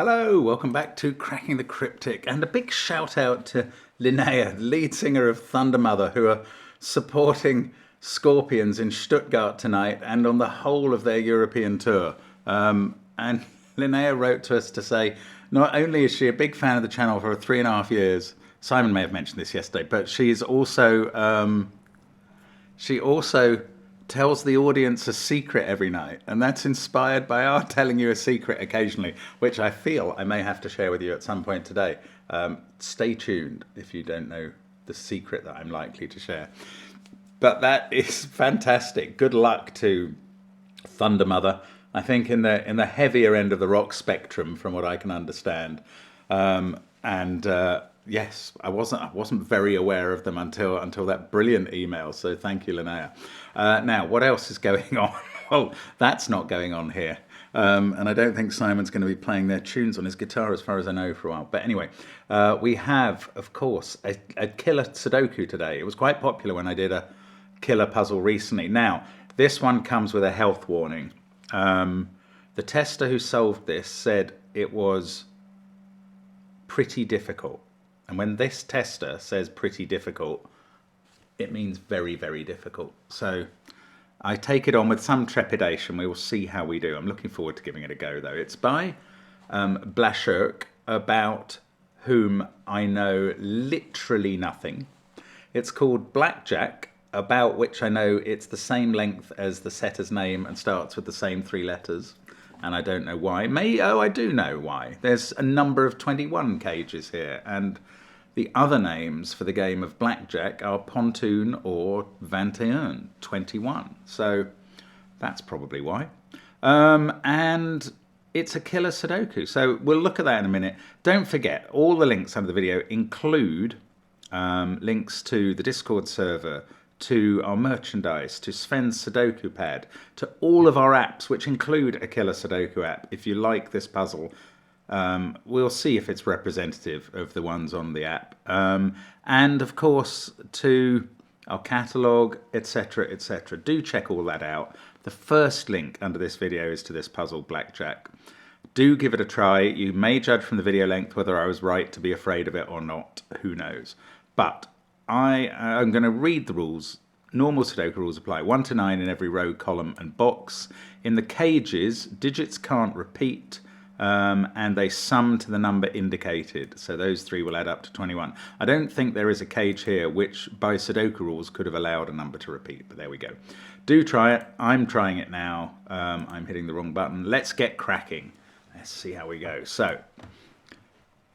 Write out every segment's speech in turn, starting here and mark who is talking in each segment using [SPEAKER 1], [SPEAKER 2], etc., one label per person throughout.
[SPEAKER 1] Hello, welcome back to Cracking the Cryptic, and a big shout out to Linnea, lead singer of Thunder Mother, who are supporting Scorpions in Stuttgart tonight and on the whole of their European tour. And Linnea wrote to us to say, not only is she a big fan of the channel for 3.5 years, Simon may have mentioned this yesterday, but she also tells the audience a secret every night, and that's inspired by our telling you a secret occasionally, which I feel I may have to share with you at some point today. Stay tuned if you don't know the secret that I'm likely to share. But that is fantastic. Good luck to Thunder Mother. I think in the heavier end of the rock spectrum, from what I can understand. Yes, I wasn't very aware of them until that brilliant email. So thank you, Linnea. Now, what else is going on? Well, that's not going on here. And I don't think Simon's going to be playing their tunes on his guitar, as far as I know, for a while. But anyway, we have, of course, a killer Sudoku today. It was quite popular when I did a killer puzzle recently. Now, this one comes with a health warning. The tester who solved this said it was pretty difficult. And when this tester says pretty difficult, it means very, very difficult. So I take it on with some trepidation. We will see how we do. I'm looking forward to giving it a go, though. It's by Blashurk, about whom I know literally nothing. It's called Blackjack, about which I know it's the same length as the setter's name and starts with the same 3 letters. And I don't know why. I do know why. There's a number of 21 cages here, and the other names for the game of blackjack are Pontoon or 21, 21. So that's probably why. And it's a killer Sudoku. So we'll look at that in a minute. Don't forget, all the links under the video include links to the Discord server, to our merchandise, to Sven's Sudoku Pad, to all of our apps, which include a killer Sudoku app. If you like this puzzle, we'll see if it's representative of the ones on the app. And of course, to our catalogue, etc., etc. Do check all that out. The first link under this video is to this puzzle, Blackjack. Do give it a try. You may judge from the video length whether I was right to be afraid of it or not. Who knows? But I'm going to read the rules. Normal Sudoku rules apply. 1 to 9 in every row, column and box. In the cages, digits can't repeat, and they sum to the number indicated. So those 3 will add up to 21. I don't think there is a cage here which, by Sudoku rules, could have allowed a number to repeat, but there we go. Do try it. I'm trying it now. I'm hitting the wrong button. Let's get cracking. Let's see how we go. So,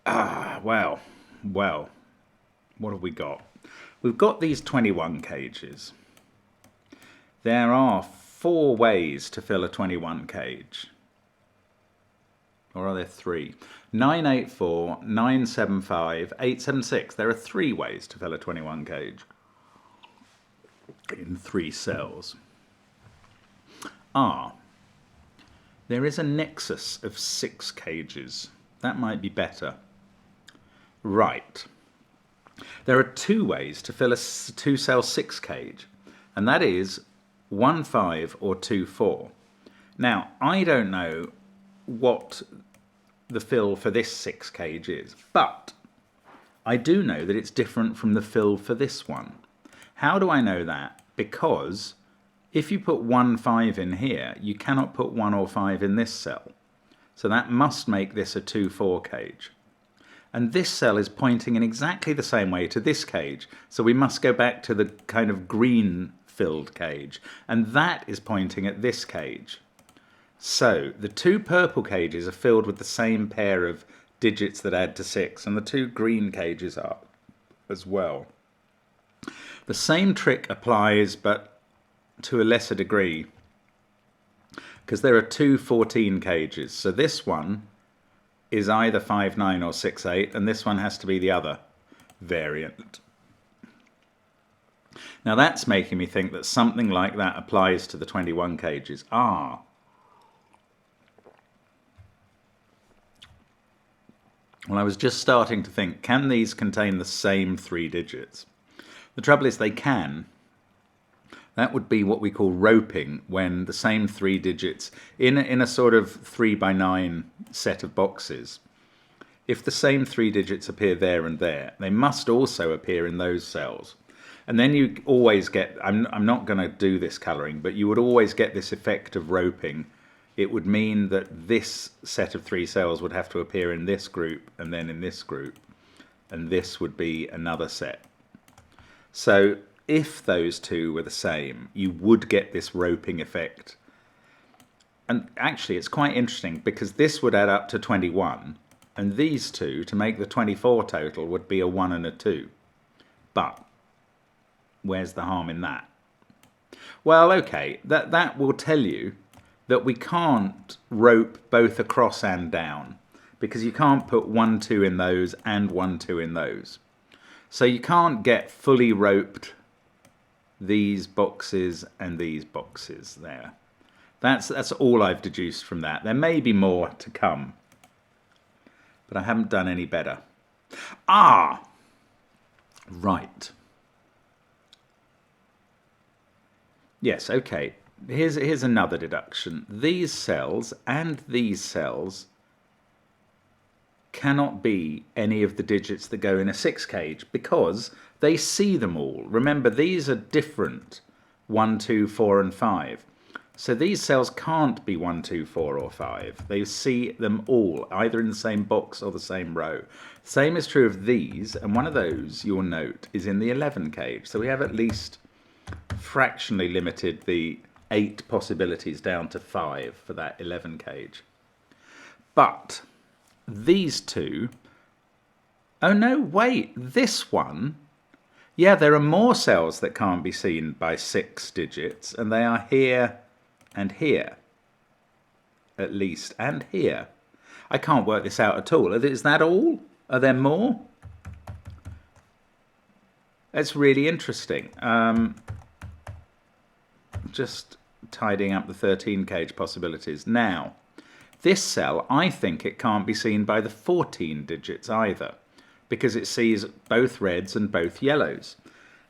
[SPEAKER 1] well, what have we got? We've got these 21 cages. There are 4 ways to fill a 21 cage. Or are there 3? 984, 975, 876. There are 3 ways to fill a 21 cage in 3 cells. There is a nexus of 6 cages. That might be better. Right. There are 2 ways to fill a 2-cell 6 cage, and that is 1-5 or 2-4. Now, I don't know what the fill for this 6 cage is, but I do know that it's different from the fill for this one. How do I know that? Because if you put 1-5 in here, you cannot put 1 or 5 in this cell. So that must make this a 2-4 cage. And this cell is pointing in exactly the same way to this cage. So we must go back to the kind of green filled cage. And that is pointing at this cage. So the 2 purple cages are filled with the same pair of digits that add to 6. And the 2 green cages are as well. The same trick applies, but to a lesser degree. Because there are 2 14 cages. So this one is either 5-9 or 6-8, and this one has to be the other variant. Now that's making me think that something like that applies to the 21 cages. Well, I was just starting to think, can these contain the same 3 digits? The trouble is they can, That would be what we call roping, when the same 3 digits in a sort of 3x9 set of boxes, if the same 3 digits appear there and there, they must also appear in those cells. And then you always get, I'm not going to do this colouring, but you would always get this effect of roping. It would mean that this set of 3 cells would have to appear in this group and then in this group, and this would be another set. So if those two were the same, you would get this roping effect. And actually it's quite interesting, because this would add up to 21, and these two, to make the 24 total, would be a 1 and a 2. But where's the harm in that? Well, okay, that will tell you that we can't rope both across and down, because you can't put 1, 2 in those and 1, 2 in those. So you can't get fully roped these boxes and these boxes there. That's all I've deduced from that. There may be more to come, but I haven't done any better. Ah, right. Yes, okay. Here's another deduction. These cells and these cells cannot be any of the digits that go in a 6 cage, because they see them all. Remember, these are different, 1, 2, 4 and 5. So these cells can't be 1, 2, 4 or 5. They see them all, either in the same box or the same row. Same is true of these, and one of those, you'll note, is in the 11 cage. So we have at least fractionally limited the 8 possibilities down to 5 for that 11 cage. But these two, oh no, wait, this one, yeah, there are more cells that can't be seen by 6 digits, and they are here and here, at least, and here. I can't work this out at all. Is that all? Are there more? That's really interesting. Just tidying up the 13 cage possibilities. Now, this cell, I think it can't be seen by the 14 digits either, because it sees both reds and both yellows.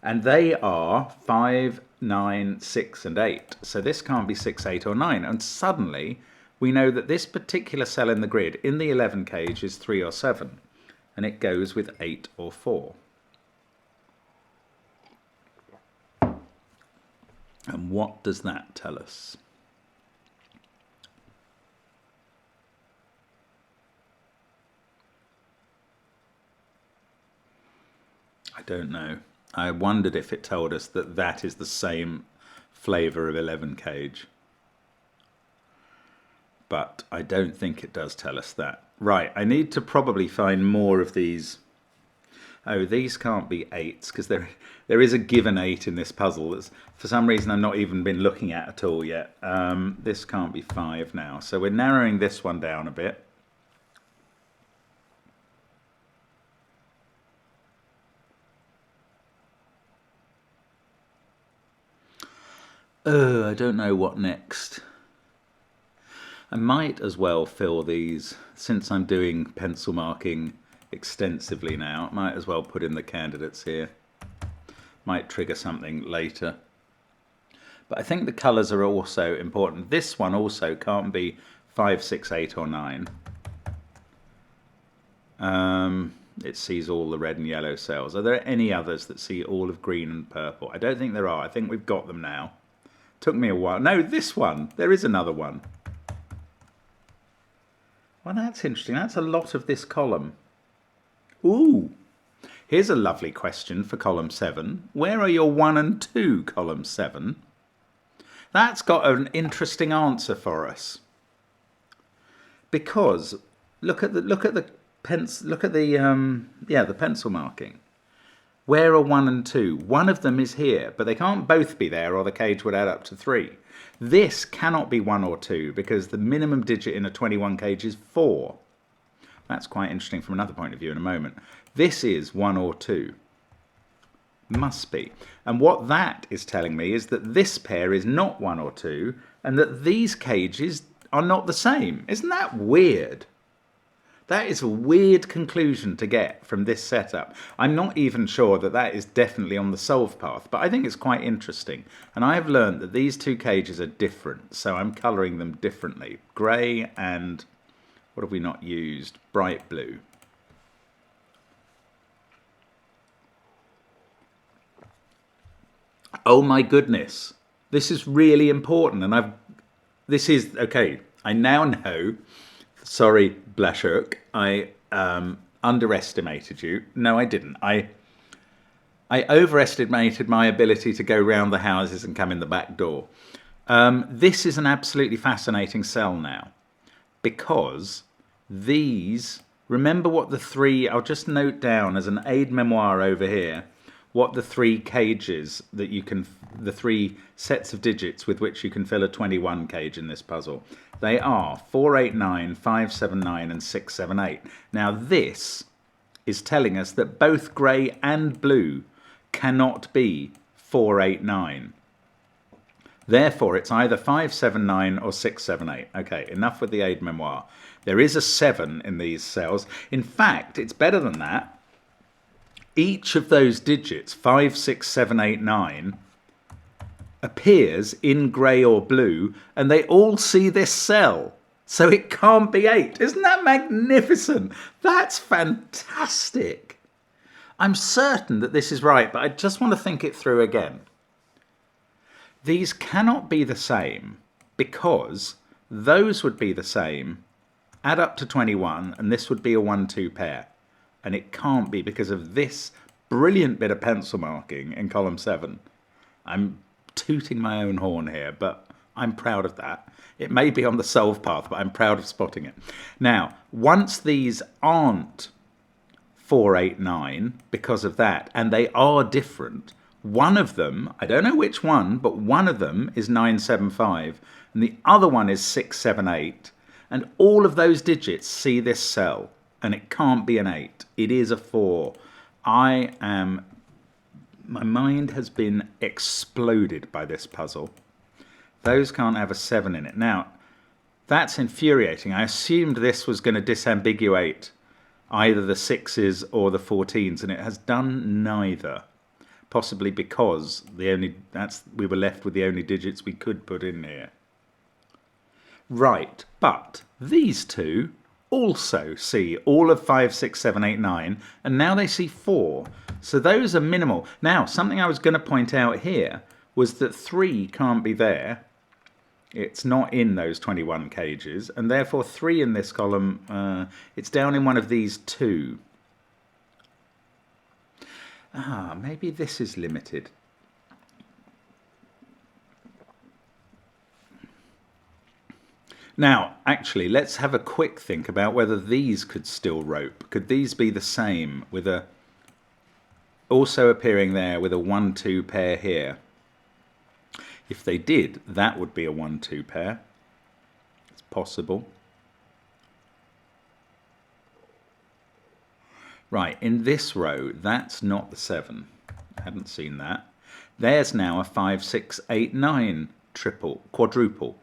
[SPEAKER 1] And they are 5, 9, 6 and 8. So this can't be 6, 8 or 9. And suddenly we know that this particular cell in the grid in the 11 cage is 3 or 7. And it goes with 8 or 4. And what does that tell us? I don't know. I wondered if it told us that that is the same flavour of 11 cage. But I don't think it does tell us that. Right, I need to probably find more of these. Oh, these can't be 8s, because there is a given 8 in this puzzle that's, for some reason, I've not even been looking at all yet. This can't be 5 now. So we're narrowing this one down a bit. I don't know what next. I might as well fill these, since I'm doing pencil marking extensively now, I might as well put in the candidates here. Might trigger something later. But I think the colours are also important. This one also can't be 5, 6, 8 or 9. It sees all the red and yellow cells. Are there any others that see all of green and purple? I don't think there are. I think we've got them now. Took me a while. No, this one. There is another one. Well, that's interesting. That's a lot of this column. Ooh. Here's a lovely question for column 7. Where are your 1 and 2, column 7? That's got an interesting answer for us. Because look at the pencil marking. Where are 1 and 2? One of them is here, but they can't both be there or the cage would add up to 3. This cannot be 1 or 2 because the minimum digit in a 21 cage is 4. That's quite interesting from another point of view in a moment. This is 1 or 2. Must be. And what that is telling me is that this pair is not 1 or 2 and that these cages are not the same. Isn't that weird? That is a weird conclusion to get from this setup. I'm not even sure that that is definitely on the solve path, but I think it's quite interesting. And I have learned that these two cages are different, so I'm colouring them differently. Grey and, what have we not used? Bright blue. Oh my goodness, this is really important, and this is, okay, I now know, sorry Blashuk, I underestimated you. No, I didn't. I overestimated my ability to go round the houses and come in the back door. This is an absolutely fascinating cell now, because these, remember what the three, I'll just note down as an aide-memoire over here, what the three cages that you can, the three sets of digits with which you can fill a 21 cage in this puzzle. They are 489, 579 and 678. Now this is telling us that both grey and blue cannot be 489. Therefore it's either 579 or 678. Okay, enough with the aide-memoire. There is a 7 in these cells. In fact, it's better than that. Each of those digits, 5, 6, 7, 8, 9, appears in grey or blue, and they all see this cell. So it can't be 8. Isn't that magnificent? That's fantastic. I'm certain that this is right, but I just want to think it through again. These cannot be the same because those would be the same, add up to 21, and this would be a 1-2 pair. And it can't be because of this brilliant bit of pencil marking in column 7. I'm tooting my own horn here, but I'm proud of that. It may be on the solve path, but I'm proud of spotting it. Now, once these aren't 4, 8, 9 because of that, and they are different, one of them, I don't know which one, but one of them is 975, and the other one is 678, and all of those digits see this cell. And it can't be an 8. It is a 4. My mind has been exploded by this puzzle. Those can't have a 7 in it. Now, that's infuriating. I assumed this was going to disambiguate either the 6s or the 14s, and it has done neither. Possibly because we were left with the only digits we could put in here. Right, but these two also see all of 5, 6, 7, 8, 9, and now they see 4. So those are minimal. Now, something I was going to point out here was that 3 can't be there. It's not in those 21 cages, and therefore 3 in this column, it's down in one of these 2. Maybe this is limited. Now, actually, let's have a quick think about whether these could still rope. Could these be the same with a, also appearing there with a 1-2 pair here? If they did, that would be a 1-2 pair. It's possible. Right, in this row, that's not the 7. I hadn't seen that. There's now a 5, 6, 8, 9 quadruple.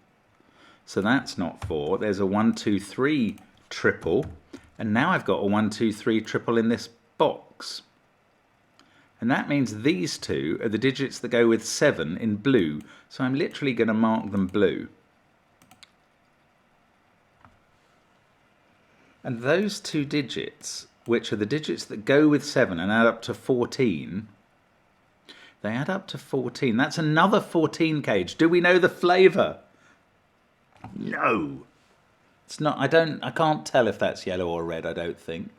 [SPEAKER 1] So that's not 4. There's a 1, 2, 3 triple. And now I've got a 1, 2, 3 triple in this box. And that means these two are the digits that go with 7 in blue. So I'm literally going to mark them blue. And those two digits, which are the digits that go with 7 and add up to 14, they add up to 14. That's another 14 cage. Do we know the flavour? No, it's not. I can't tell if that's yellow or red. I don't think.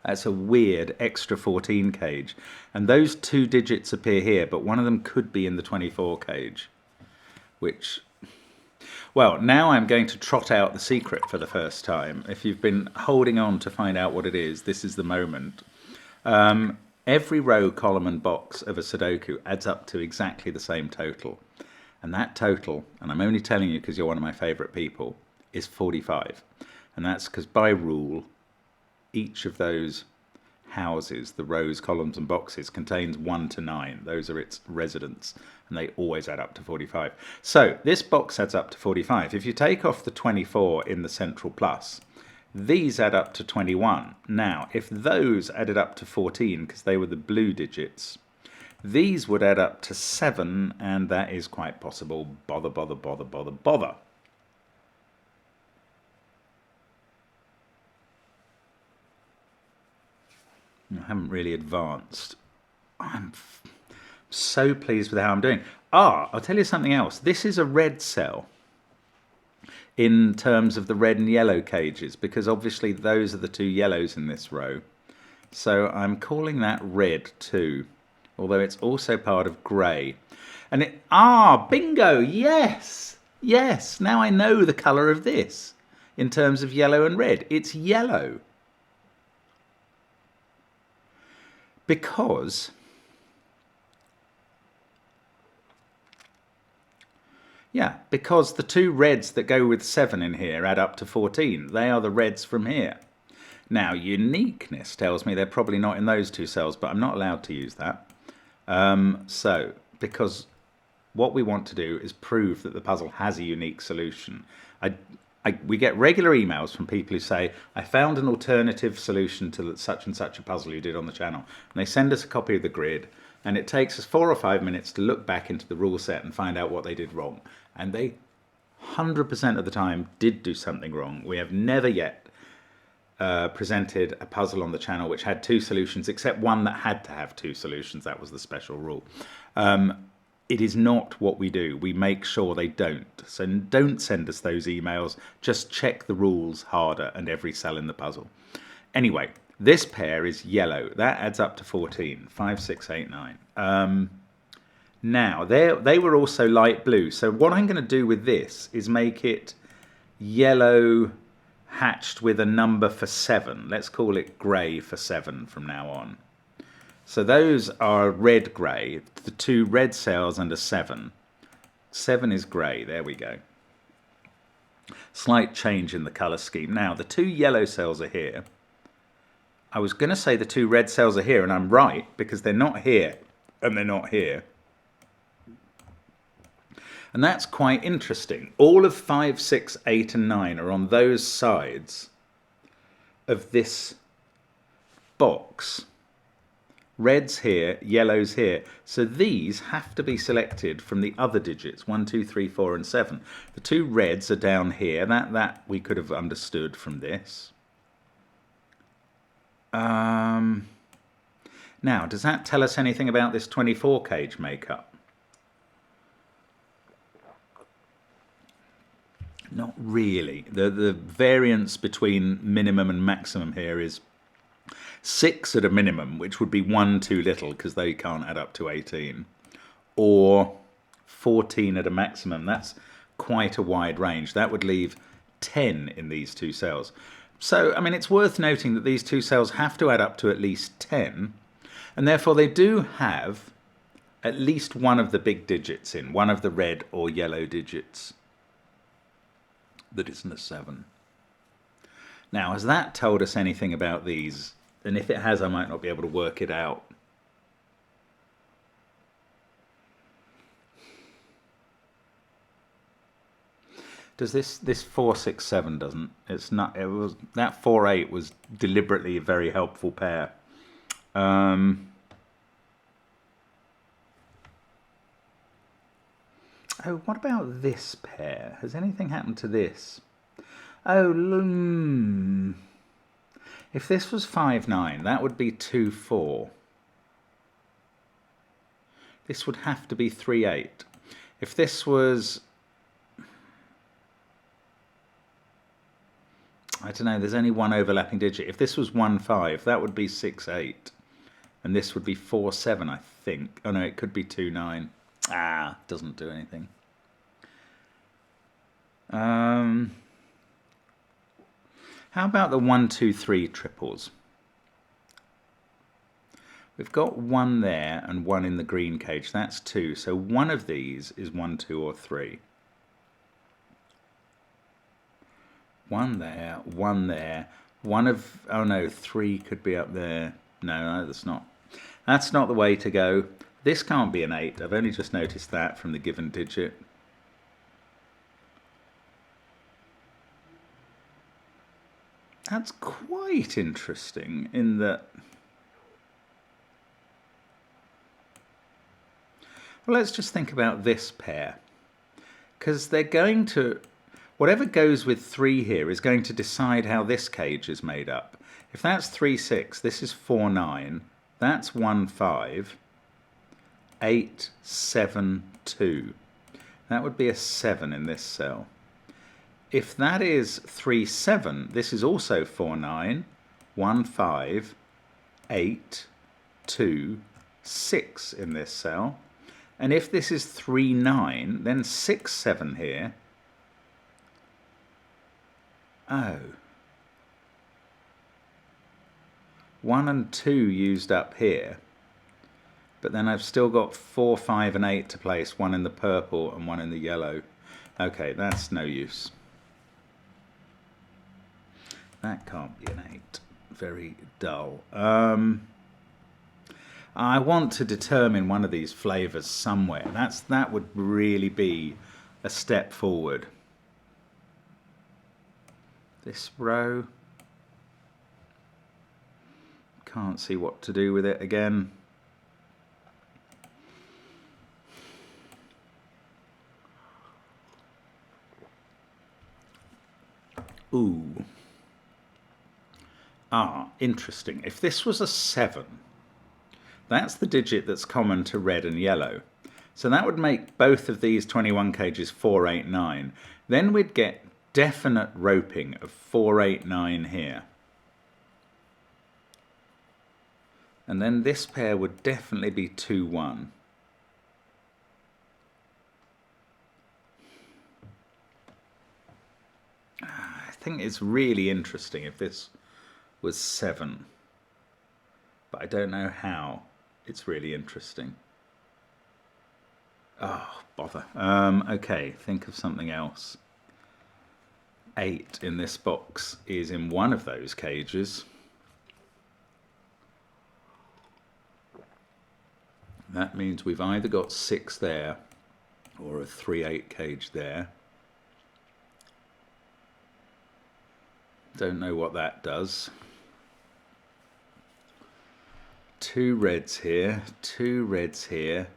[SPEAKER 1] That's a weird extra 14 cage, and those two digits appear here, but one of them could be in the 24 cage, which, well, now I'm going to trot out the secret for the first time. If you've been holding on to find out what it is, this is the moment. Every row, column and box of a Sudoku adds up to exactly the same total. And that total, and I'm only telling you because you're one of my favourite people, is 45. And that's because by rule, each of those houses, the rows, columns and boxes, contains 1 to 9. Those are its residents, and they always add up to 45. So this box adds up to 45. If you take off the 24 in the central plus, these add up to 21. Now, if those added up to 14, because they were the blue digits, these would add up to 7, and that is quite possible. Bother, bother, bother, bother, bother. I haven't really advanced. I'm so pleased with how I'm doing. I'll tell you something else. This is a red cell in terms of the red and yellow cages, because obviously those are the 2 yellows in this row. So I'm calling that red too, although it's also part of grey. And it, bingo, yes, yes. Now I know the colour of this in terms of yellow and red. It's yellow. Because, because the 2 reds that go with 7 in here add up to 14. They are the reds from here. Now, uniqueness tells me they're probably not in those 2 cells, but I'm not allowed to use that. So, because what we want to do is prove that the puzzle has a unique solution. We get regular emails from people who say, I found an alternative solution to such and such a puzzle you did on the channel. And they send us a copy of the grid, and it takes us 4 or 5 minutes to look back into the rule set and find out what they did wrong. And they 100% of the time did do something wrong. We have never yet presented a puzzle on the channel which had 2 solutions, except one that had to have 2 solutions. That was the special rule. It is not what we do. We make sure they don't. So don't send us those emails. Just check the rules harder and every cell in the puzzle. Anyway, this pair is yellow. That adds up to 14. 5, 6, 8, 9. Now, they were also light blue. So what I'm going to do with this is make it yellow hatched with a number for 7. Let's call it grey for 7 from now on. So those are red-grey, the 2 red cells and a 7. 7 is grey, there we go. Slight change in the colour scheme. Now, the 2 yellow cells are here. I was going to say the 2 red cells are here, and I'm right, because they're not here, and they're not here. And that's quite interesting. All of 5, 6, 8 and 9 are on those sides of this box. Red's here, yellow's here. So these have to be selected from the other digits, 1, 2, 3, 4 and 7. The 2 reds are down here. That we could have understood from this. Now, does that tell us anything about this 24 cage makeup? Not really. The variance between minimum and maximum here is 6 at a minimum, which would be 1 too little because they can't add up to 18, or 14 at a maximum. That's quite a wide range. That would leave 10 in these 2 cells. So, I mean, it's worth noting that these 2 cells have to add up to at least 10, and therefore they do have at least one of the big digits in, one of the red or yellow digits that isn't a 7. Now, has that told us anything about these? And if it has, I might not be able to work it out. Does this 4, 6, 7 doesn't? It's not. It was that 4, 8 was deliberately a very helpful pair. Oh, what about this pair? Has anything happened to this? Oh, if this was 5, 9, that would be 2, 4. This would have to be 3, 8. If this was, I don't know, there's only one overlapping digit. If this was 1, 5, that would be 6, 8. And this would be 4, 7, I think. Oh no, it could be 2, 9. Doesn't do anything. How about the 1, 2, 3 triples? We've got 1 there and 1 in the green cage. That's 2. So one of these is 1, 2, or 3. 1 there, 1 there. One of, oh no, 3 could be up there. No, that's not the way to go. This can't be an 8. I've only just noticed that from the given digit. That's quite interesting in that... Well, let's just think about this pair. Because they're going to... Whatever goes with 3 here is going to decide how this cage is made up. If that's 3, 6, this is 4, 9, that's 1, 5, 8, 7, 2. That would be a 7 in this cell. If that is 3, 7, this is also 4, 9, 1, 5, 8, 2, 6 in this cell. And if this is 3, 9, then 6, 7 here. Oh. 1 and 2 used up here. But then I've still got 4, 5 and 8 to place, 1 in the purple and 1 in the yellow. Okay, that's no use. That can't be an 8. Very dull. I want to determine one of these flavors somewhere. That would really be a step forward. This row. Can't see what to do with it again. Ooh. Ah, interesting. If this was a 7, that's the digit that's common to red and yellow. So that would make both of these 21 cages 4, 8, 9. Then we'd get definite roping of 4, 8, 9 here. And then this pair would definitely be 2, 1. I think it's really interesting if this was 7. But I don't know how. It's really interesting. Oh, bother. Okay, think of something else. 8 in this box is in one of those cages. That means we've either got 6 there or a 3, 8 cage there. Don't know what that does. 2 reds here, 2 reds here.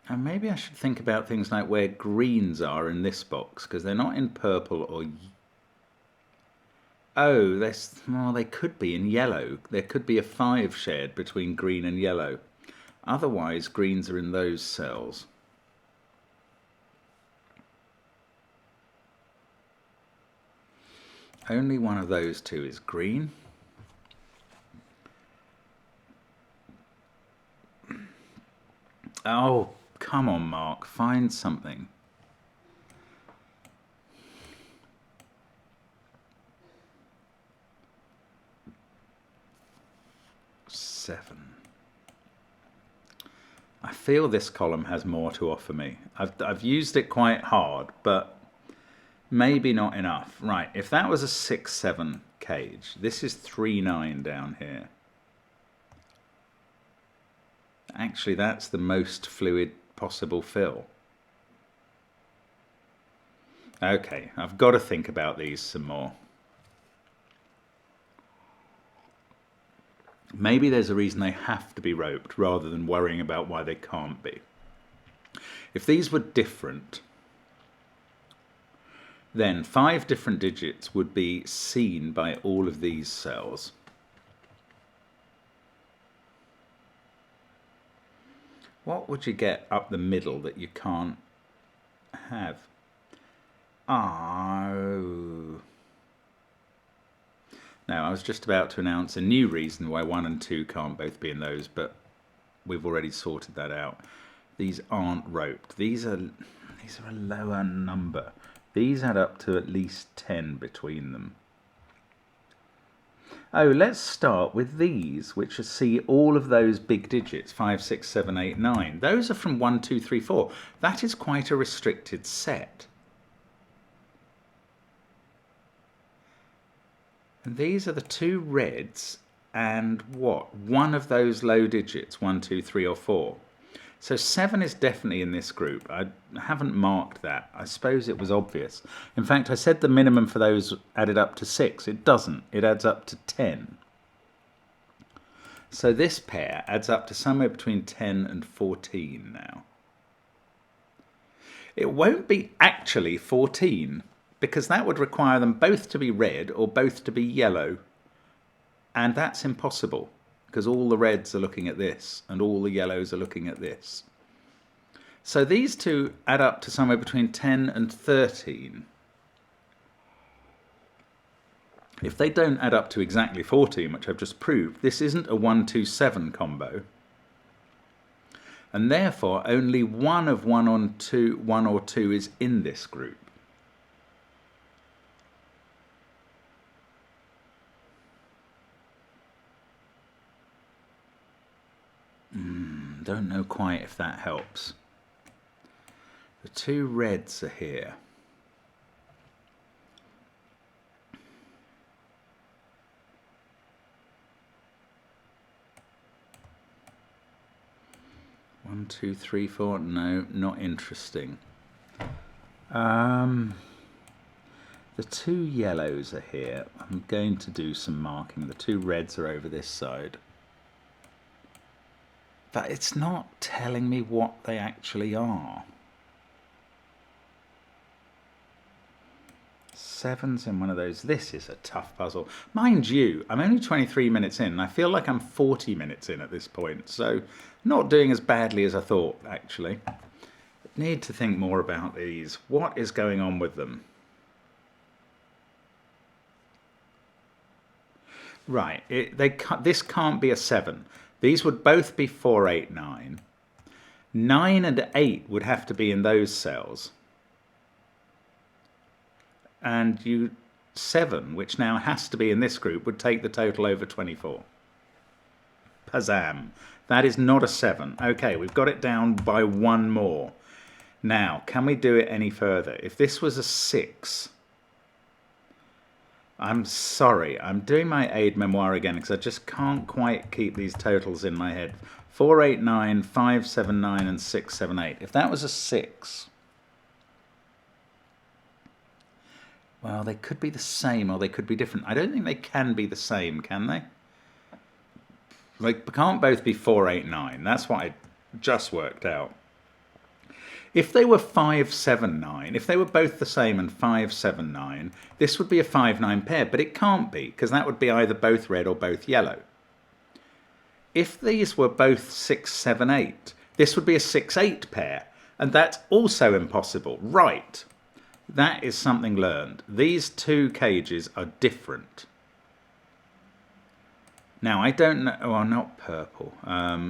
[SPEAKER 1] And maybe I should think about things like where greens are in this box, because they're not in purple or... Oh, well, they could be in yellow. There could be a 5 shared between green and yellow. Otherwise, greens are in those cells. Only one of those 2 is green. Oh, come on, Mark. Find something. Seven. I feel this column has more to offer me. I've used it quite hard, but maybe not enough. Right, if that was a 6, 7 cage, this is 3, 9 down here. Actually, that's the most fluid possible fill. Okay, I've got to think about these some more. Maybe there's a reason they have to be roped rather than worrying about why they can't be. If these were different, then 5 different digits would be seen by all of these cells. What would you get up the middle that you can't have? Oh. Now, I was just about to announce a new reason why 1 and 2 can't both be in those, but we've already sorted that out. These aren't roped. These are a lower number. These add up to at least 10 between them. Oh, let's start with these, which see all of those big digits, 5, 6, 7, 8, 9. Those are from 1, 2, 3, 4. That is quite a restricted set. And these are the two reds and what? One of those low digits, 1, 2, 3 or 4. So 7 is definitely in this group. I haven't marked that. I suppose it was obvious. In fact, I said the minimum for those added up to 6. It doesn't. It adds up to 10. So this pair adds up to somewhere between 10 and 14 now. It won't be actually 14, because that would require them both to be red or both to be yellow. And that's impossible, because all the reds are looking at this and all the yellows are looking at this. So these two add up to somewhere between 10 and 13. If they don't add up to exactly 14, which I've just proved, this isn't a 1, 2, 7 combo. And therefore only one of 1 or 2 is in this group. Don't know quite if that helps. The two reds are here. One, two, three, four. No, not interesting. The two yellows are here. I'm going to do some marking. The two reds are over this side. But it's not telling me what they actually are. 7's in one of those. This is a tough puzzle. Mind you, I'm only 23 minutes in, and I feel like I'm 40 minutes in at this point. So not doing as badly as I thought, actually. Need to think more about these. What is going on with them? Right, this can't be a 7. These would both be 4, 8, 9. 9 and 8 would have to be in those cells. And 7, which now has to be in this group, would take the total over 24. Pazam. That is not a 7. Okay, we've got it down by one more. Now, can we do it any further? If this was a 6... I'm sorry, I'm doing my aide memoir again because I just can't quite keep these totals in my head. 4, 8, 9, 5, 7, 9 and 6, 7, 8. If that was a 6, well, they could be the same or they could be different. I don't think they can be the same, can they? They can't both be 4, 8, 9. That's what I just worked out. If they were 5, 7, 9, if they were both the same and 5, 7, 9, this would be a 5, 9 pair, but it can't be, because that would be either both red or both yellow. If these were both 6, 7, 8, this would be a 6, 8 pair, and that's also impossible. Right, that is something learned. These two cages are different. Now, I don't know, oh, not purple.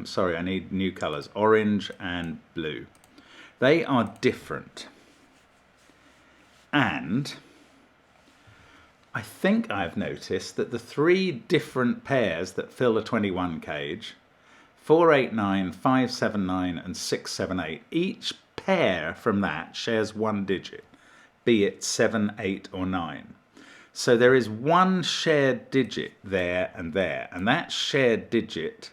[SPEAKER 1] Sorry, I need new colours, orange and blue. They are different. And I think I've noticed that the three different pairs that fill a 21 cage, 4, 8, 9, 5, 7, 9 and 6, 7, 8, each pair from that shares one digit, be it 7, 8 or 9. So there is one shared digit there, and that shared digit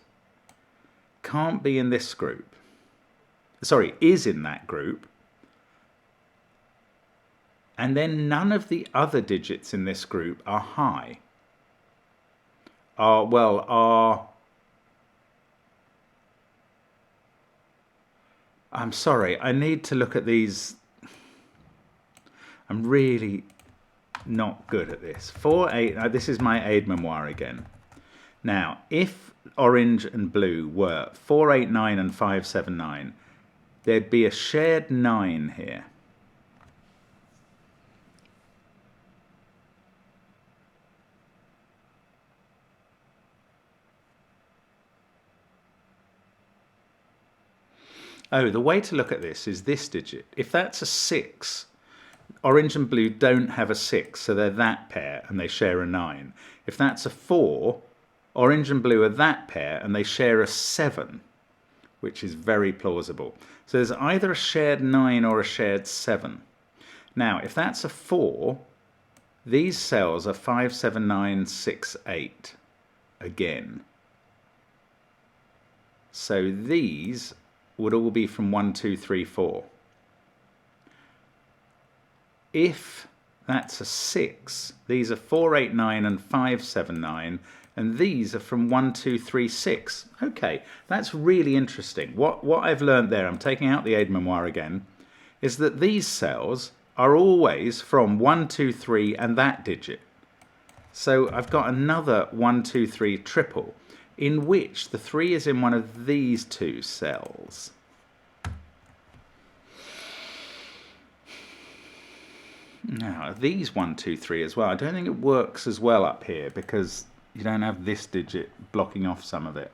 [SPEAKER 1] can't be in this group. Sorry, is in that group. And then none of the other digits in this group are high. I'm sorry, I need to look at these. I'm really not good at this. 4, 8, this is my aide memoir again. Now, if orange and blue were 4, 8, 9 and 5, 7, 9, there'd be a shared 9 here. Oh, the way to look at this is this digit. If that's a 6, orange and blue don't have a 6, so they're that pair and they share a 9. If that's a 4, orange and blue are that pair and they share a 7, which is very plausible. So there's either a shared 9 or a shared 7. Now, if that's a 4, These cells are 57968 again. So these would all be from 1, 2, 3, 4. If that's a 6, these are 489 and 579, and these are from 1, 2, 3, 6. Okay, that's really interesting. What I've learned there, I'm taking out the aide-memoire again, is that these cells are always from 1, 2, 3 and that digit. So I've got another 1, 2, 3 triple, in which the 3 is in one of these two cells. Now, these 1, 2, 3 as well. I don't think it works as well up here because you don't have this digit blocking off some of it.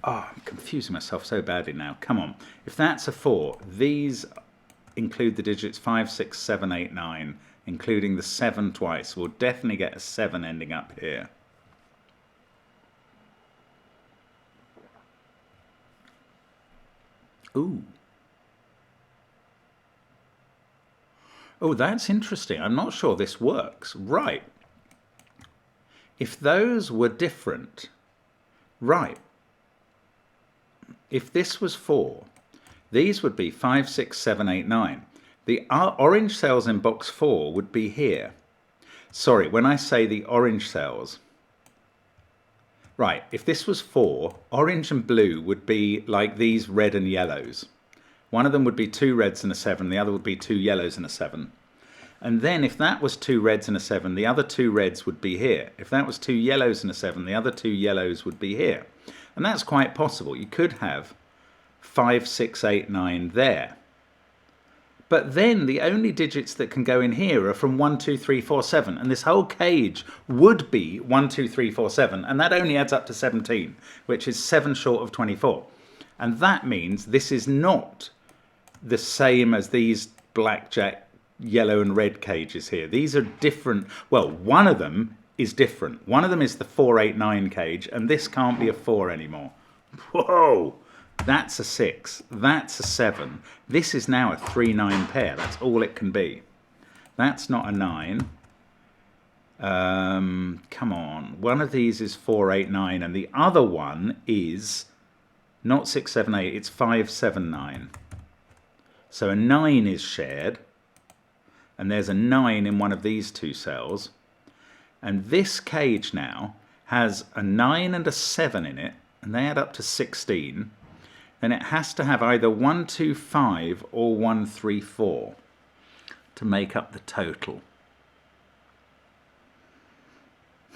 [SPEAKER 1] Oh, I'm confusing myself so badly now. Come on. If that's a 4, these include the digits 5, 6, 7, 8, 9, including the 7 twice. We'll definitely get a 7 ending up here. Ooh. Oh, that's interesting. I'm not sure this works. Right. If those were different, right. If this was 4, these would be 5, 6, 7, 8, 9. The orange cells in box 4 would be here. Sorry, when I say the orange cells, right, if this was 4, orange and blue would be like these red and yellows. One of them would be 2 reds and a 7, the other would be 2 yellows and a 7. And then if that was 2 reds and a 7, the other 2 reds would be here. If that was 2 yellows and a 7, the other 2 yellows would be here. And that's quite possible. You could have 5, 6, 8, 9 there. But then the only digits that can go in here are from 1, 2, 3, 4, 7. And this whole cage would be 1, 2, 3, 4, 7. And that only adds up to 17, which is 7 short of 24. And that means this is not the same as these blackjack yellow and red cages here. These are different. Well, one of them is different. One of them is the 489 cage, and this can't be a 4 anymore. Whoa! That's a 6. That's a 7. This is now a 3-9 pair. That's all it can be. That's not a 9. Come on. One of these is 489, and the other one is not 678. It's 579. So a 9 is shared, and there's a 9 in one of these two cells. And this cage now has a 9 and a 7 in it, and they add up to 16. Then it has to have either 1, 2, 5 or 1, 3, 4 to make up the total.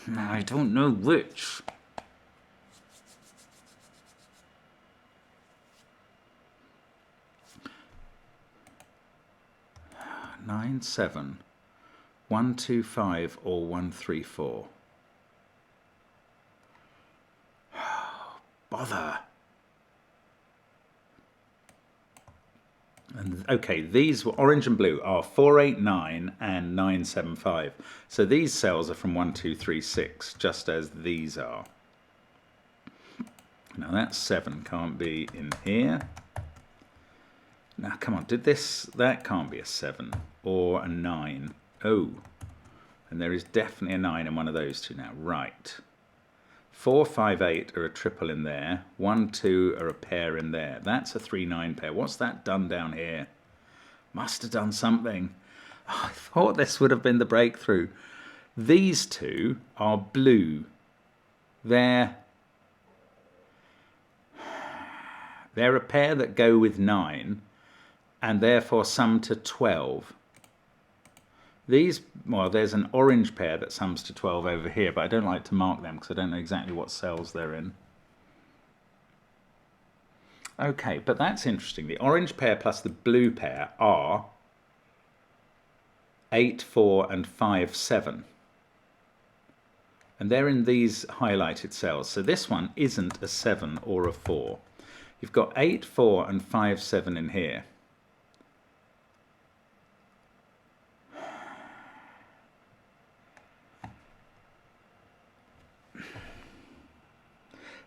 [SPEAKER 1] Now, I don't know which. Nine, 7, 1, 2, 5 or 1, 3, 4. Bother. And okay, these were orange and blue are 489 and 975. So these cells are from 1, 2, 3, 6, just as these are. Now that 7 can't be in here. Now come on, that can't be a 7 or a 9. Oh, and there is definitely a 9 in one of those two now. Right. 4, 5, 8 are a triple in there. 1, 2 are a pair in there. That's a 3, 9 pair. What's that done down here? Must have done something. Oh, I thought this would have been the breakthrough. These two are blue. They're a pair that go with 9 and therefore sum to 12. These, well, there's an orange pair that sums to 12 over here, but I don't like to mark them because I don't know exactly what cells they're in. Okay, but that's interesting. The orange pair plus the blue pair are 8, 4 and 5, 7. And they're in these highlighted cells. So this one isn't a 7 or a 4. You've got 8, 4 and 5, 7 in here.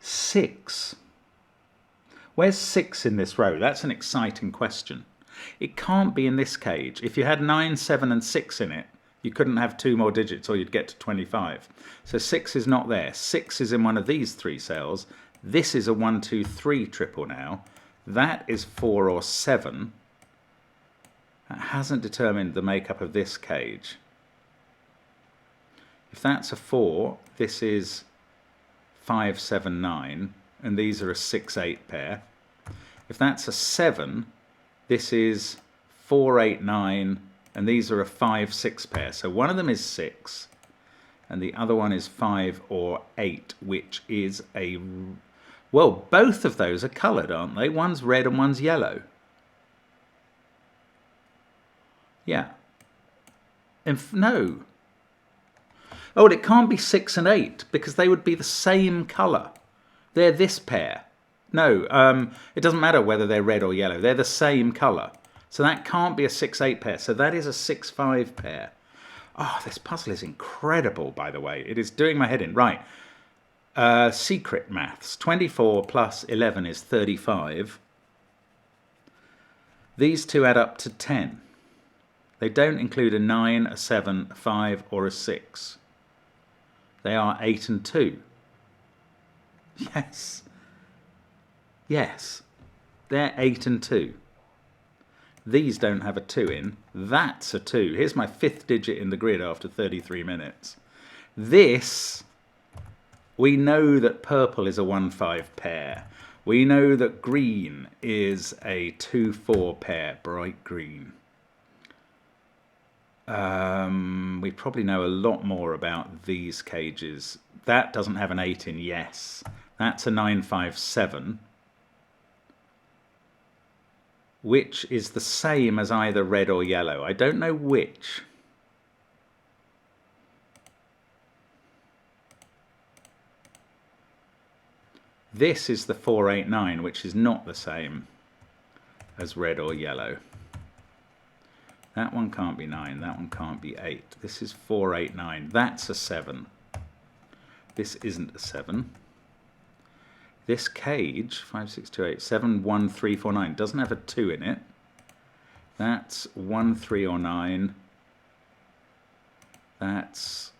[SPEAKER 1] Six. Where's 6 in this row? That's an exciting question. It can't be in this cage. If you had 9, 7 and 6 in it, you couldn't have 2 more digits or you'd get to 25. So 6 is not there. 6 is in one of these 3 cells. This is a 1, 2, 3 triple now. That is 4 or 7. That hasn't determined the makeup of this cage. If that's a 4, this is 5, 7, 9, and these are a 6, 8 pair. If that's a 7, this is 4, 8, 9, and these are a 5, 6 pair. So one of them is 6, and the other one is 5 or 8, which is a... Well, both of those are coloured, aren't they? One's red and one's yellow. Yeah. No. Oh, well, it can't be 6 and 8 because they would be the same colour. They're this pair. No, it doesn't matter whether they're red or yellow. They're the same colour. So that can't be a 6, 8 pair. So that is a 6, 5 pair. Oh, this puzzle is incredible, by the way. It is doing my head in. Right. Secret maths. 24 plus 11 is 35. These two add up to 10. They don't include a 9, a 7, a 5 or a 6. They are 8 and 2. Yes. Yes. They're 8 and 2. These don't have a 2 in. That's a 2. Here's my 5th digit in the grid after 33 minutes. This, we know that purple is a 1, 5 pair. We know that green is a 2, 4 pair, bright green. We probably know a lot more about these cages. That doesn't have an 8 in, yes. That's a 9, 5, 7. Which is the same as either red or yellow. I don't know which. This is the 489, which is not the same as red or yellow. That one can't be 9, that one can't be 8. This is 489, that's a 7. This isn't a 7. This cage, 5, 6, 2, 8, 7, 1, 3, 4, 9, doesn't have a 2 in it. That's 1, 3 or 9. That's,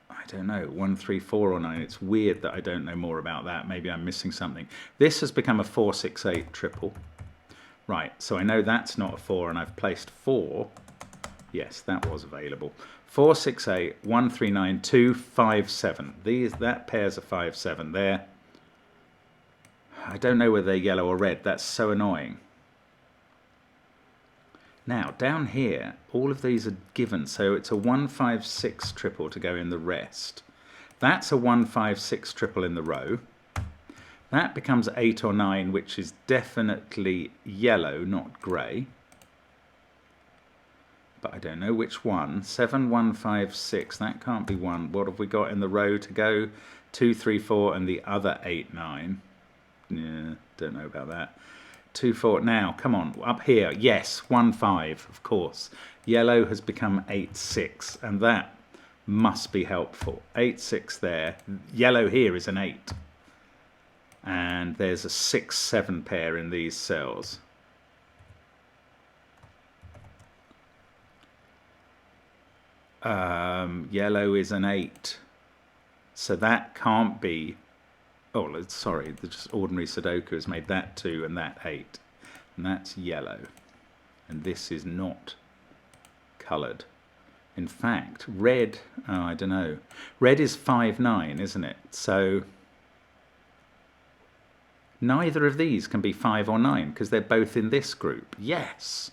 [SPEAKER 1] I don't know, 1, 3, 4 or 9. It's weird that I don't know more about that. Maybe I'm missing something. This has become a 4, 6, 8 triple. Right, so I know that's not a 4, and I've placed 4. Yes, that was available. 4, 6, 8, 1, 3, 9, 2, 5, 7. That pair's a 5, 7 there. I don't know whether they're yellow or red. That's so annoying. Now, down here, all of these are given. So it's a 1, 5, 6 triple to go in the rest. That's a 1, 5, 6 triple in the row. That becomes 8 or 9, which is definitely yellow, not grey. But I don't know which one. 7, 1, 5, 6. That can't be 1. What have we got in the row to go? 2, 3, 4, and the other 8, 9. Yeah, don't know about that. 2, 4. Now, come on, up here. Yes, 1, 5, of course. Yellow has become 8, 6, and that must be helpful. 8, 6 there. Yellow here is an 8. And there's a 6, 7 pair in these cells. Yellow is an 8. So that can't be... Oh, sorry, just ordinary Sudoku has made that 2 and that 8. And that's yellow. And this is not coloured. In fact, red, oh, I don't know. Red is 5, 9, isn't it? So neither of these can be 5 or 9 because they're both in this group. Yes.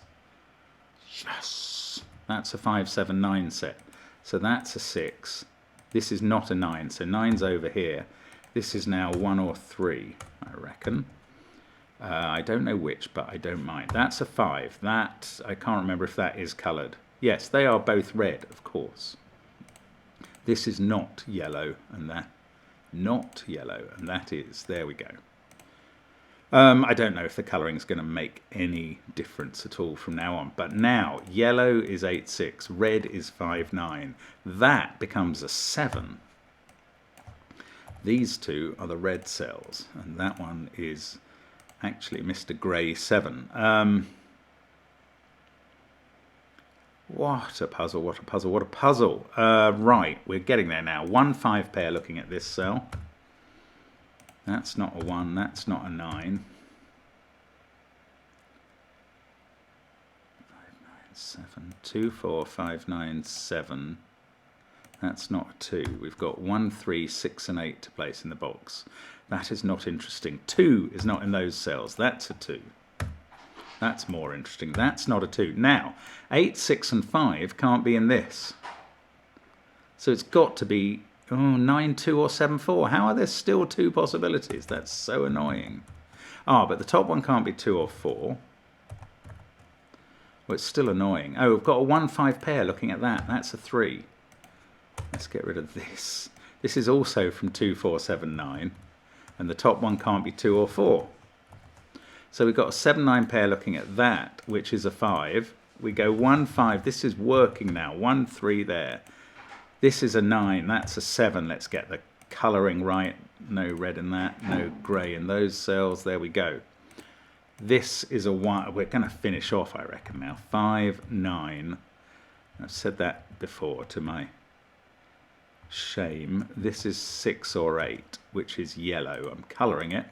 [SPEAKER 1] Yes. That's a 5, 7, 9 set. So that's a 6. This is not a 9, so 9's over here. This is now 1 or 3, I reckon. I don't know which, but I don't mind. That's a 5. That, I can't remember if that is coloured. Yes, they are both red, of course. This is not yellow, and that not yellow, and that is. There we go. I don't know if the colouring is going to make any difference at all from now on. But now, yellow is 8, 6. Red is 5, 9. That becomes a 7. These two are the red cells, and that one is actually Mr. Grey 7. What a puzzle, what a puzzle, what a puzzle. Right, we're getting there now. 1 5 pair looking at this cell. That's not a 1, that's not a 9. 5 9 7. 2 4 5 9 7. That's not a 2. We've got 1 3 6 and 8 to place in the box. That is not interesting. 2 is not in those cells. That's a 2. That's more interesting. That's not a 2. Now, 8, 6 and 5 can't be in this. So it's got to be 9, 2 or 7, 4. How are there still 2 possibilities? That's so annoying. But the top one can't be 2 or 4. Well, it's still annoying. Oh, we've got a 1 5 pair looking at that. That's a 3. Let's get rid of this. This is also from 2, 4, 7, 9. And the top one can't be 2 or 4. So we've got a 7 9 pair looking at that, which is a 5. We go 1 5. This is working now. 1 3 there. This is a 9. That's a 7. Let's get the colouring right. No red in that. No grey in those cells. There we go. This is a 1. We're going to finish off, I reckon, now. 5 9. I've said that before to my shame. This is 6 or 8, which is yellow. I'm colouring it.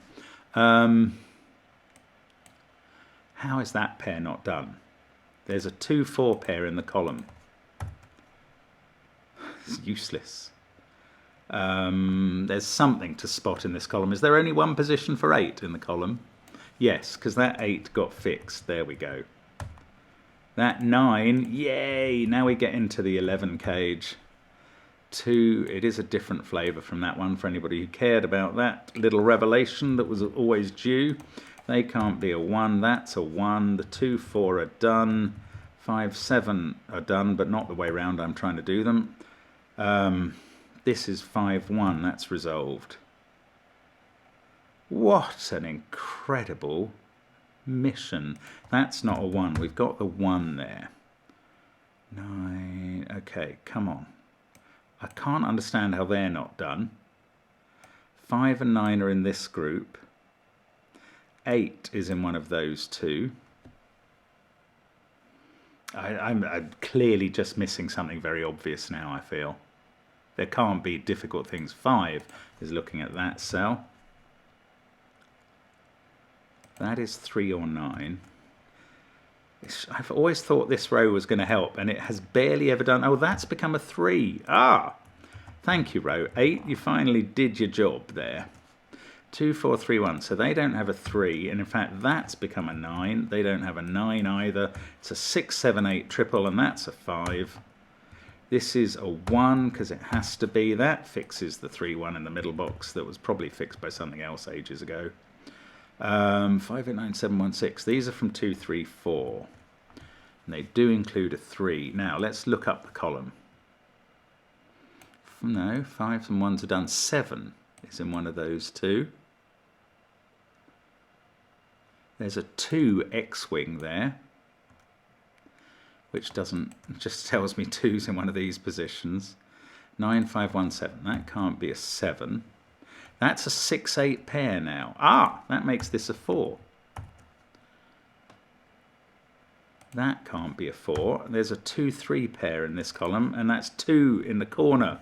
[SPEAKER 1] How is that pair not done? There's a 2 4 pair in the column. It's useless. There's something to spot in this column. Is there only one position for 8 in the column? Yes, because that 8 got fixed. There we go. That 9, yay! Now we get into the 11 cage. 2, it is a different flavour from that one for anybody who cared about that little revelation that was always due. They can't be a 1, that's a 1. The 2 4 are done. 5 7 are done, but not the way round I'm trying to do them. This is 5 1, that's resolved. What an incredible mission. That's not a 1, we've got the 1 there. 9, okay, come on. I can't understand how they're not done. 5 and 9 are in this group. 8 is in one of those 2. I'm clearly just missing something very obvious now, I feel. There can't be difficult things. 5 is looking at that cell. That is 3 or 9. I've always thought this row was going to help, and it has barely ever done. Oh, that's become a 3. Thank you, row 8. You finally did your job there. 2 4 3 1. So they don't have a 3, and in fact that's become a 9. They don't have a 9 either. It's a 6 7 8 triple, and that's a 5. This is a 1 because it has to be. That fixes the 3 1 in the middle box that was probably fixed by something else ages ago. 5 8 9 7 1 6. These are from 2 3 4, and they do include a 3. Now let's look up the column. No, 5s and 1s are done. 7 is in one of those 2. There's a 2 X-wing there, which just tells me 2's in one of these positions. 9 5 1 7. That can't be a 7. That's a 6 8 pair now. That makes this a 4. That can't be a 4. There's a 2 3 pair in this column, and that's 2 in the corner,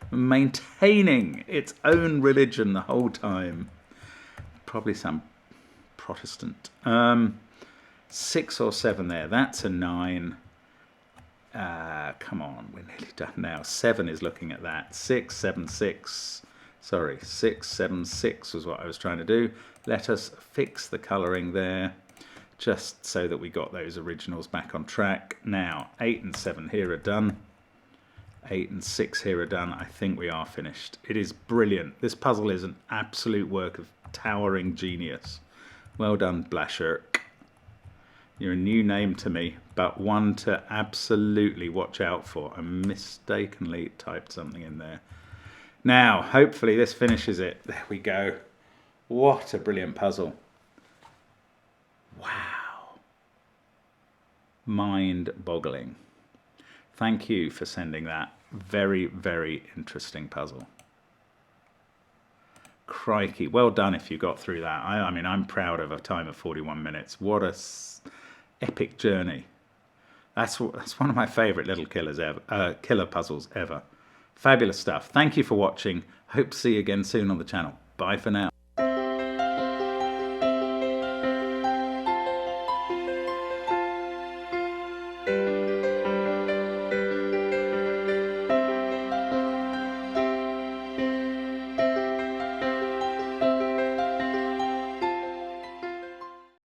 [SPEAKER 1] maintaining its own religion the whole time. Probably some Protestant. 6 or 7 there. That's a 9. Come on, we're nearly done now. 7 is looking at that. 6 7 6. Sorry, 6 7 6 was what I was trying to do. Let us fix the colouring there, just so that we got those originals back on track. Now, 8 and 7 here are done. 8 and 6 here are done. I think we are finished. It is brilliant. This puzzle is an absolute work of towering genius. Well done, Blasherk. You're a new name to me, but one to absolutely watch out for. I mistakenly typed something in there. Now, hopefully this finishes it. There we go. What a brilliant puzzle. Wow. Mind-boggling. Thank you for sending that. Very, very interesting puzzle. Crikey. Well done if you got through that. I mean, I'm proud of a time of 41 minutes. What a epic journey. That's one of my favourite little killers ever, killer puzzles ever. Fabulous stuff. Thank you for watching. Hope to see you again soon on the channel. Bye for now.